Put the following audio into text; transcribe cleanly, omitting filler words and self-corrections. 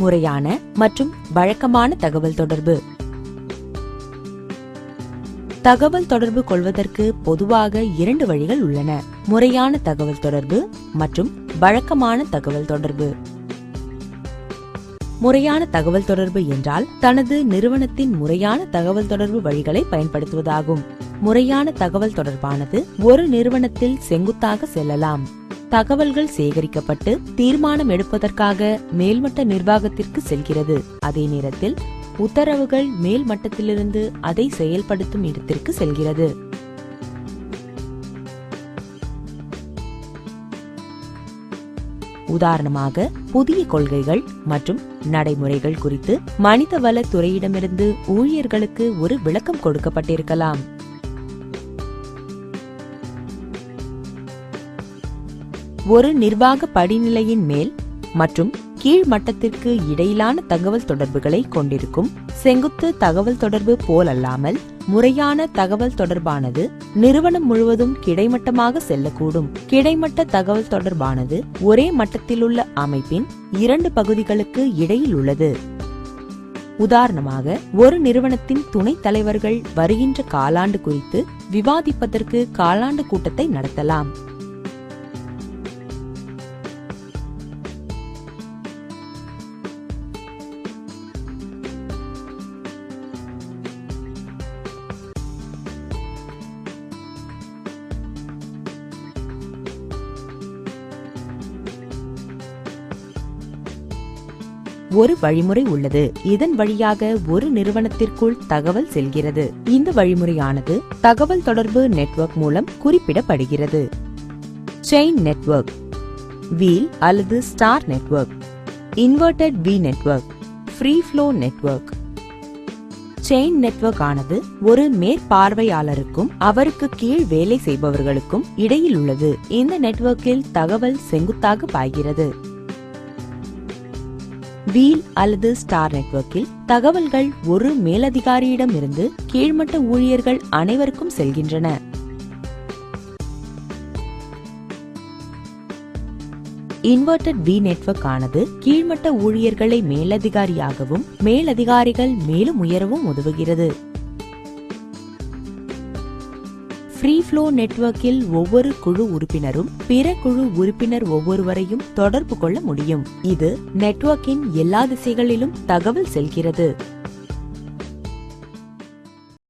முறையான மற்றும் வழக்கமான தகவல் தொடர்பு. தகவல் தொடர்பு கொள்வதற்கு பொதுவாக 2 வழிகள் உள்ளன: முறையான தகவல் தொடர்பு மற்றும் வழக்கமான தகவல் தொடர்பு. முறையான தகவல் தொடர்பு என்றால் தனது நிறுவனத்தின் முறையான தகவல் தொடர்பு வழிகளை பயன்படுத்துவதாகும். முறையான தகவல் தொடர்பானது ஒரு நிறுவனத்தில் செங்குத்தாக செல்லலாம். தகவல்கள் சேகரிக்கப்பட்டு தீர்மானம் எடுப்பதற்காக மேல்மட்ட நிர்வாகத்திற்கு செல்கிறது. அதே நேரத்தில் உத்தரவுகள் மேல் மட்டத்திலிருந்து அதை செயல்படுத்தும் இடத்திற்கு செல்கிறது. உதாரணமாக, புதிய கொள்கைகள் மற்றும் நடைமுறைகள் குறித்து மனிதவள துறையிடமிருந்து ஊழியர்களுக்கு ஒரு விளக்கம் கொடுக்கப்பட்டிருக்கலாம். ஒரு நிர்வாக படிநிலையின் மேல் மற்றும் கீழ் மட்டத்திற்கு இடையிலான தகவல் தொடர்புகளை கொண்டிருக்கும் செங்குத்து தகவல் தொடர்பு போலல்லாமல், முறையான தகவல் தொடர்பானது நிறுவனம் முழுவதும் கிடைமட்டமாக செல்லக்கூடும். கிடைமட்ட தகவல் தொடர்பானது ஒரே மட்டத்திலுள்ள அமைப்பின் 2 பகுதிகளுக்கு இடையில் உள்ளது. உதாரணமாக, ஒரு நிறுவனத்தின் துணைத் தலைவர்கள் வருகின்ற காலாண்டு குறித்து விவாதிப்பதற்கு காலாண்டு கூட்டத்தை நடத்தலாம். ஒரு வழிமுறை உள்ளது. இதன் வழியாக ஒரு நிறுவனத்திற்குள் தகவல் செல்கிறது. இந்த வழிமுறையானது தகவல் தொடர்பு நெட்வொர்க் மூலம் குறிப்பிடப்படுகிறது. செயின் நெட்வொர்க், வீல் அல்லது star network, inverted V network, free flow network. Chain network ஆனது ஒரு மேற்பார்வையாளருக்கும் அவருக்கு கீழ் வேலை செய்பவர்களுக்கும் இடையில் உள்ளது. இந்த நெட்வொர்க்கில் தகவல் செங்குத்தாக பாய்கிறது. வீல் அல்லது ஸ்டார் நெட்வொர்க்கில் தகவல்கள் ஒரு மேலதிகாரியிடம் இருந்து கீழ்மட்ட ஊழியர்கள் அனைவருக்கும் செல்கின்றன. இன்வெர்டட் வி நெட்வொர்க் ஆனது கீழ்மட்ட ஊழியர்களை மேலதிகாரியாகவும் மேலதிகாரிகள் மேலும் உயரவும் உதவுகிறது. ஃப்ரீ ஃப்ளோ நெட்வொர்க்கில் ஒவ்வொரு குழு உறுப்பினரும் பிற குழு உறுப்பினர் ஒவ்வொருவரையும் தொடர்பு கொள்ள முடியும். இது நெட்வொர்க்கின் எல்லா திசைகளிலும் தகவல் செல்கிறது.